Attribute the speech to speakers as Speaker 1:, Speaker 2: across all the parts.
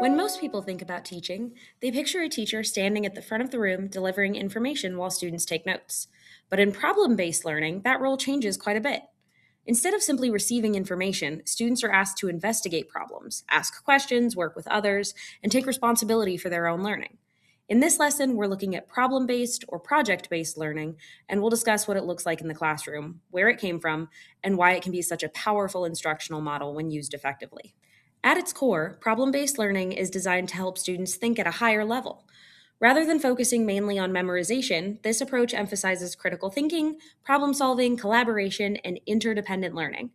Speaker 1: When most people think about teaching, they picture a teacher standing at the front of the room delivering information while students take notes. But in problem based learning, that role changes quite a bit. Instead of simply receiving information, students are asked to investigate problems, ask questions, work with others, and take responsibility for their own learning. In this lesson, we're looking at problem based or project based learning, and we'll discuss what it looks like in the classroom, where it came from, and why it can be such a powerful instructional model when used effectively. At its core, problem based learning is designed to help students think at a higher level. Rather than focusing mainly on memorization, this approach emphasizes critical thinking, problem solving, collaboration, and interdependent learning.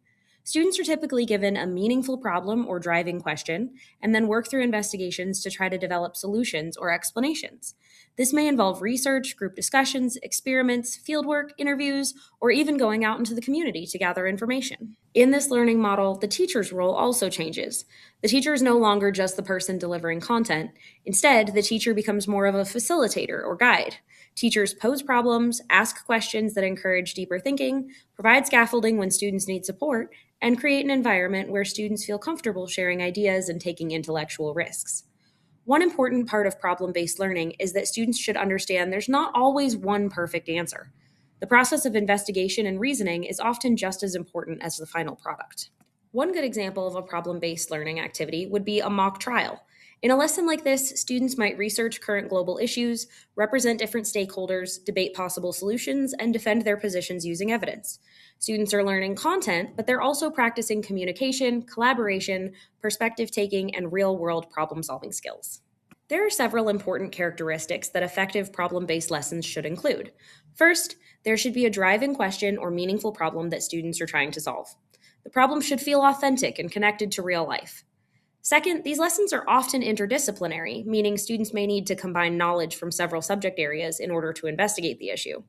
Speaker 1: Students are typically given a meaningful problem or driving question and then work through investigations to try to develop solutions or explanations. This may involve research, group discussions, experiments, fieldwork, interviews, or even going out into the community to gather information. In this learning model, the teacher's role also changes. The teacher is no longer just the person delivering content. Instead, the teacher becomes more of a facilitator or guide. Teachers pose problems, ask questions that encourage deeper thinking, provide scaffolding when students need support, and create an environment where students feel comfortable sharing ideas and taking intellectual risks. One important part of problem based learning is that students should understand there's not always one perfect answer. The process of investigation and reasoning is often just as important as the final product. One good example of a problem based learning activity would be a mock trial. In a lesson like this, students might research current global issues, represent different stakeholders, debate possible solutions, and defend their positions using evidence. Students are learning content, but they're also practicing communication, collaboration, perspective taking, and real world problem solving skills. There are several important characteristics that effective problem based lessons should include. First, there should be a driving question or meaningful problem that students are trying to solve. The problem should feel authentic and connected to real life. Second, these lessons are often interdisciplinary, meaning students may need to combine knowledge from several subject areas in order to investigate the issue.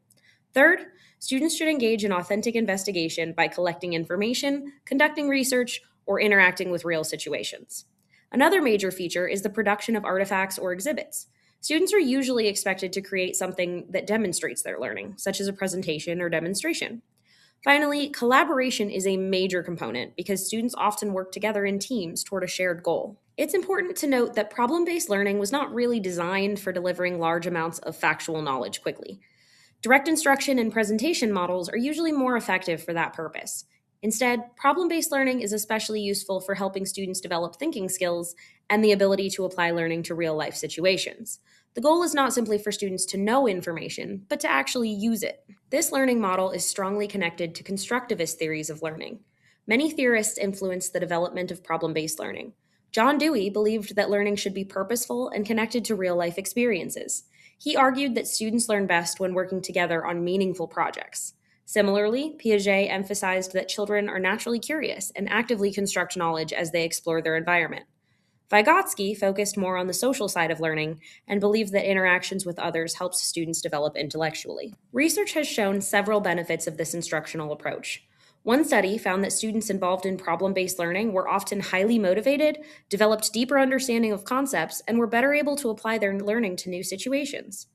Speaker 1: Third, students should engage in authentic investigation by collecting information, conducting research, or interacting with real situations. Another major feature is the production of artifacts or exhibits. Students are usually expected to create something that demonstrates their learning, such as a presentation or demonstration. Finally, collaboration is a major component because students often work together in teams toward a shared goal. It's important to note that problem based learning was not really designed for delivering large amounts of factual knowledge quickly. Direct instruction and presentation models are usually more effective for that purpose. Instead, problem based learning is especially useful for helping students develop thinking skills and the ability to apply learning to real life situations. The goal is not simply for students to know information, but to actually use it. This learning model is strongly connected to constructivist theories of learning. Many theorists influenced the development of problem based learning. John Dewey believed that learning should be purposeful and connected to real life experiences. He argued that students learn best when working together on meaningful projects. Similarly, Piaget emphasized that children are naturally curious and actively construct knowledge as they explore their environment. Vygotsky focused more on the social side of learning and believed that interactions with others helps students develop intellectually. Research has shown several benefits of this instructional approach. One study found that students involved in problem based learning were often highly motivated, developed deeper understanding of concepts, and were better able to apply their learning to new situations.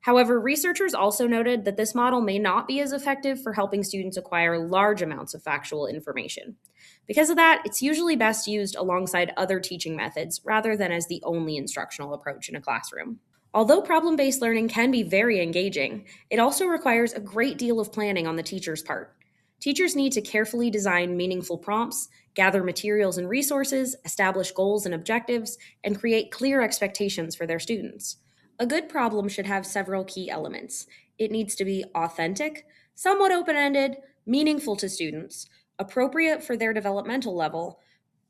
Speaker 1: However, researchers also noted that this model may not be as effective for helping students acquire large amounts of factual information. Because of that, it's usually best used alongside other teaching methods rather than as the only instructional approach in a classroom. Although problem based learning can be very engaging, it also requires a great deal of planning on the teacher's part. Teachers need to carefully design meaningful prompts, gather materials and resources, establish goals and objectives, and create clear expectations for their students. A good problem should have several key elements. It needs to be authentic, somewhat open ended, meaningful to students, appropriate for their developmental level,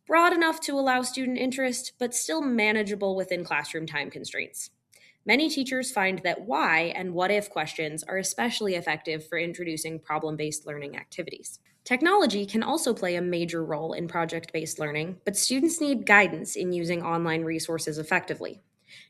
Speaker 1: broad enough to allow student interest, but still manageable within classroom time constraints. Many teachers find that why and what if questions are especially effective for introducing problem based learning activities. Technology can also play a major role in project based learning, but students need guidance in using online resources effectively.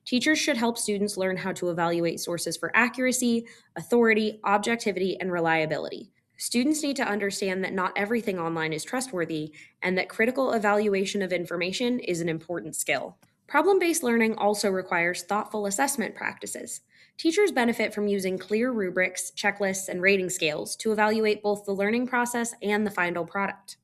Speaker 1: Teachers should help students learn how to evaluate sources for accuracy, authority, objectivity, and reliability. Students need to understand that not everything online is trustworthy and that critical evaluation of information is an important skill. Problem based learning also requires thoughtful assessment practices. Teachers benefit from using clear rubrics, checklists, and rating scales to evaluate both the learning process and the final product.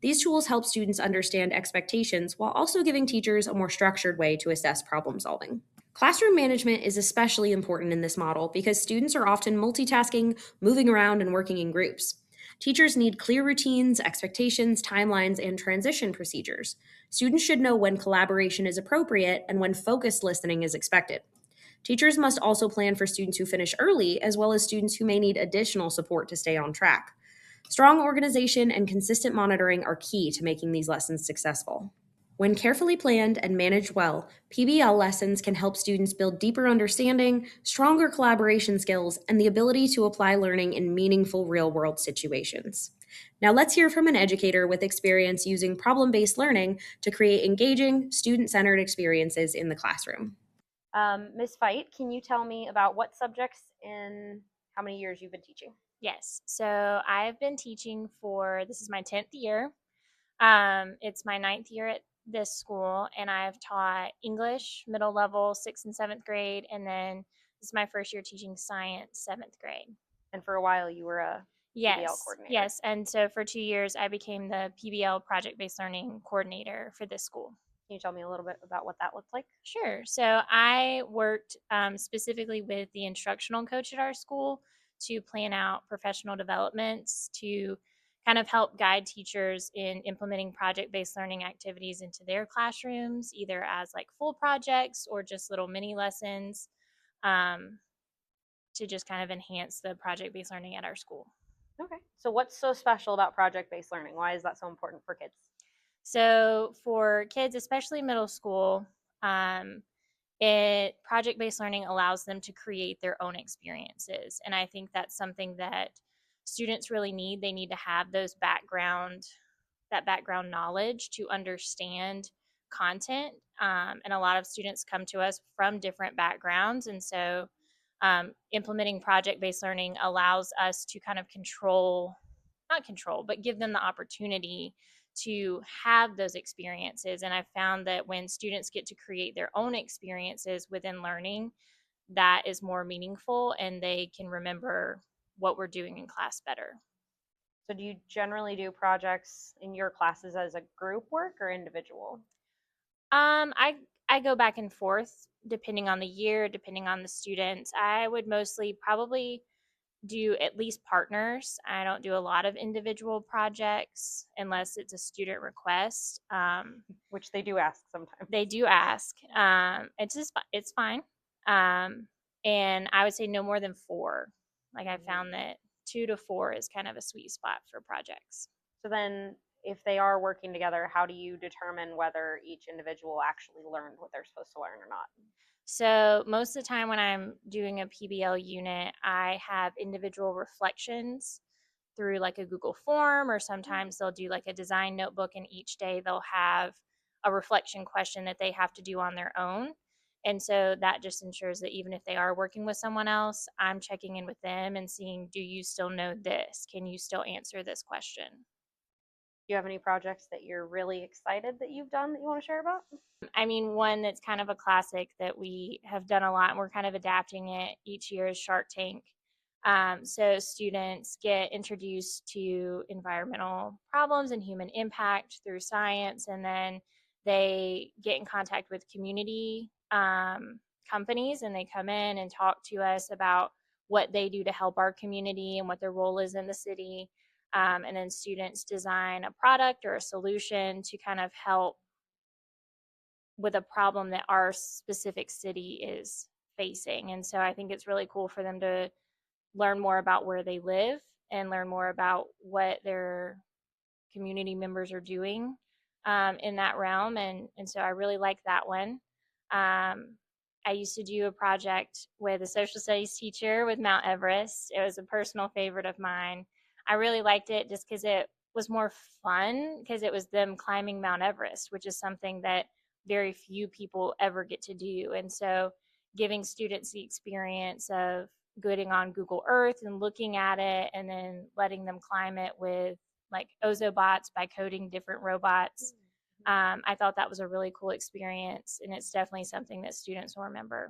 Speaker 1: These tools help students understand expectations while also giving teachers a more structured way to assess problem solving. Classroom management is especially important in this model because students are often multitasking, moving around, and working in groups. Teachers need clear routines, expectations, timelines, and transition procedures. Students should know when collaboration is appropriate and when focused listening is expected. Teachers must also plan for students who finish early, as well as students who may need additional support to stay on track. Strong organization and consistent monitoring are key to making these lessons successful. When carefully planned and managed well, PBL lessons can help students build deeper understanding, stronger collaboration skills, and the ability to apply learning in meaningful real world situations. Now, let's hear from an educator with experience using problem based learning to create engaging, student centered experiences in the classroom. Ms. Fight, can you tell me about what subjects and how many years you've been teaching?
Speaker 2: Yes. So I've been teaching for this is my 10th year. It's my ninth year at this school, and I've taught English, middle level, sixth and seventh grade, and then this is my first year teaching science, seventh grade.
Speaker 1: And for a while, you were a PBL
Speaker 2: Yes,
Speaker 1: coordinator.
Speaker 2: yes. And so for 2 years, I became the PBL project based learning coordinator for this school.
Speaker 1: Can you tell me a little bit about what that looked like?
Speaker 2: Sure. So I worked specifically with the instructional coach at our school to plan out professional developments to kind of help guide teachers in implementing project based learning activities into their classrooms, either as like full projects or just little mini lessons um, to just kind of enhance the project based learning at our school.
Speaker 1: Okay. So, what's so special about project based learning? Why is that so important for kids?
Speaker 2: So for kids, especially middle school, um, it project based learning allows them to create their own experiences, and I think that's something that students really need. They need to have that background knowledge to understand content, and a lot of students come to us from different backgrounds, and so implementing project based learning allows us to kind of not control, but give them the opportunity to have those experiences. And I found that when students get to create their own experiences within learning, that is more meaningful and they can remember what we're doing in class better.
Speaker 1: So, do you generally do projects in your classes as a group work or individual?
Speaker 2: I go back and forth depending on the year, depending on the students. I would mostly probably do at least partners. I don't do a lot of individual projects unless it's a student request.
Speaker 1: Which they do ask sometimes.
Speaker 2: They do ask. It's fine. Um, and I would say no more than four. Like I found that 2 to 4 is kind of a sweet spot for projects.
Speaker 1: So, then if they are working together, how do you determine whether each individual actually learned what they're supposed to learn or not?
Speaker 2: So most of the time when I'm doing a PBL unit, I have individual reflections through like a Google form, or sometimes they'll do like a design notebook, and each day they'll have a reflection question that they have to do on their own. And so that just ensures that even if they are working with someone else, I'm checking in with them and seeing, do you still know this? Can you still answer this question?
Speaker 1: Do you have any projects that you're really excited that you've done that you want to share about?
Speaker 2: I mean, one that's kind of a classic that we have done a lot and we're kind of adapting it each year is Shark Tank. So students get introduced to environmental problems and human impact through science, and then they get in contact with community companies, and they come in and talk to us about what they do to help our community and what their role is in the city. And then students design a product or a solution to kind of help with a problem that our specific city is facing. And so I think it's really cool for them to learn more about where they live and learn more about what their community members are doing in that realm. And so I really like that one. Um, I used to do a project with a social studies teacher with Mount Everest. It was a personal favorite of mine. I really liked it just because it was more fun because it was them climbing Mount Everest, which is something that very few people ever get to do. And so giving students the experience of going on Google Earth and looking at it and then letting them climb it with like Ozobots by coding different robots. I thought that was a really cool experience, and it's definitely something that students will remember.